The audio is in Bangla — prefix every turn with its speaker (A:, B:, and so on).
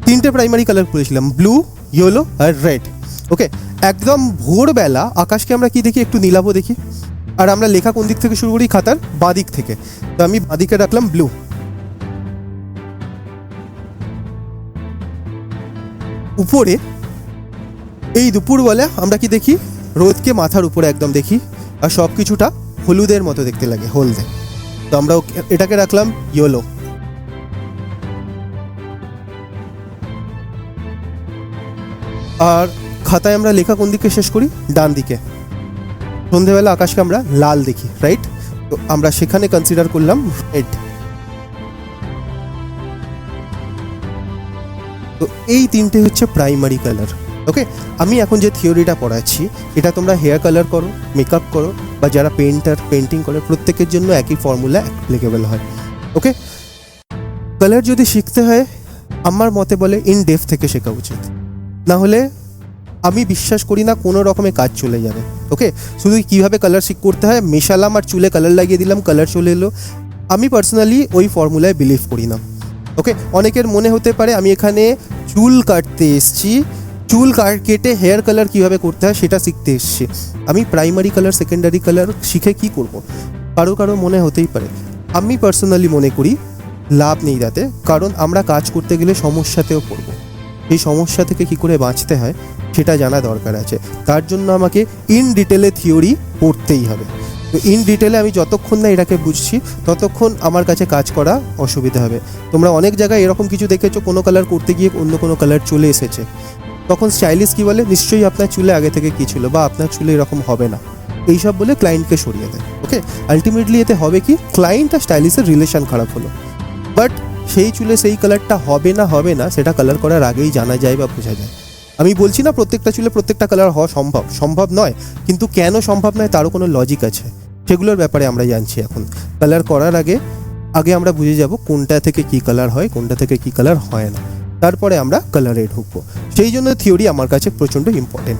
A: তিনটে প্রাইমারি কালার করেছিলাম, ব্লু, ইয়েলো আর রেড। ওকে, একদম ভোরবেলা আকাশকে আমরা কি দেখি, একটু নীলাভ দেখি। আর আমরা লেখা কোন দিক থেকে শুরু করি, খাতার বাঁ দিক থেকে। তো আমি বাঁ দিকে রাখলাম ব্লু। উপরে এই দুপুরবেলা আমরা কি দেখি, রোদকে মাথার উপরে একদম দেখি, আর সব কিছুটা হলুদের মতো দেখতে লাগে, হলদে। তো আমরা এটাকে রাখলাম ইয়েলো। আর খাতায় আমরা লেখা কোন দিকে শেষ করি, ডান দিকে। সন্ধেবেলা আকাশকে আমরা লাল দেখি, রাইট? তো আমরা সেখানে কনসিডার করলাম রেড। তো এই তিনটে হচ্ছে প্রাইমারি কালার। ওকে, আমি এখন যে থিওরিটা পড়াচ্ছি এটা তোমরা হেয়ার কালার করো, মেকআপ করো, বা যারা পেন্টিং করে, প্রত্যেকের জন্য একই ফর্মুলা অ্যাপ্লিকেবল হয়। ওকে, কালার যদি শিখতে হয় আমার মতে বলে ইন ডেপথ থেকে শেখা উচিত, না হলে আমি বিশ্বাস করি না কোনো রকমের কাজ চলে যাবে। ওকে, শুধু কীভাবে কালার করতে হয় মেশালাম আর চুলে কালার লাগিয়ে দিলাম, কালার চলে এলো, আমি পার্সোনালি ওই ফর্মুলায় বিলিভ করি না। ওকে, অনেকের মনে হতে পারে আমি এখানে চুল কাটতে এসেছি, চুল কেটে হেয়ার কালার কীভাবে করতে হয় সেটা শিখতে এসেছি। আমি প্রাইমারি কালার সেকেন্ডারি কালার শিখে কি করব, কারো মনে হতেই পারে। আমি পার্সোনালি মনে করি লাভ নেই তাতে, কারণ আমরা কাজ করতে গেলে সমস্যাতেও পড়ব। এই সমস্যা থেকে কি করে বাঁচতে হয় সেটা জানা দরকার আছে। তার জন্য আমাকে ইন ডিটেলে থিওরি পড়তেই হবে। তো ইন ডিটেলে আমি যতক্ষণ না এটাকে বুঝছি ততক্ষণ আমার কাছে কাজ করা অসুবিধা হবে। তোমরা অনেক জায়গায় এরকম কিছু দেখেছো, কোনো কালার করতে গিয়ে অন্য কোনো কালার চলে এসেছে, তখন স্টাইলিশ কী বলে, নিশ্চয়ই আপনার চুলে আগে থেকে কী ছিল, বা আপনার চুলে এরকম হবে না, এইসব বলে ক্লায়েন্টকে সরিয়ে দেয়। ওকে, আলটিমেটলি এতে হবে কি, ক্লায়েন্ট আর স্টাইলিশের রিলেশন খারাপ হলো। বাট সেই চুলে সেই কালারটা হবে না সেটা কালার করার আগেই জানা যায় বা বোঝা যায়। আমি বলছি না প্রত্যেকটা চুলে প্রত্যেকটা কালার হওয়া সম্ভব নয়, কিন্তু কেন সম্ভব নয় তারও কোনো লজিক আছে, সেগুলোর ব্যাপারে আমরা জানছি এখন। কালার করার আগে আমরা বুঝে যাব কোনটা থেকে কী কালার হয়, কোনটা থেকে কী কালার হয় না, তারপরে আমরা কালারে ঢুকবো। সেই জন্য থিওরি আমার কাছে প্রচণ্ড ইম্পর্টেন্ট।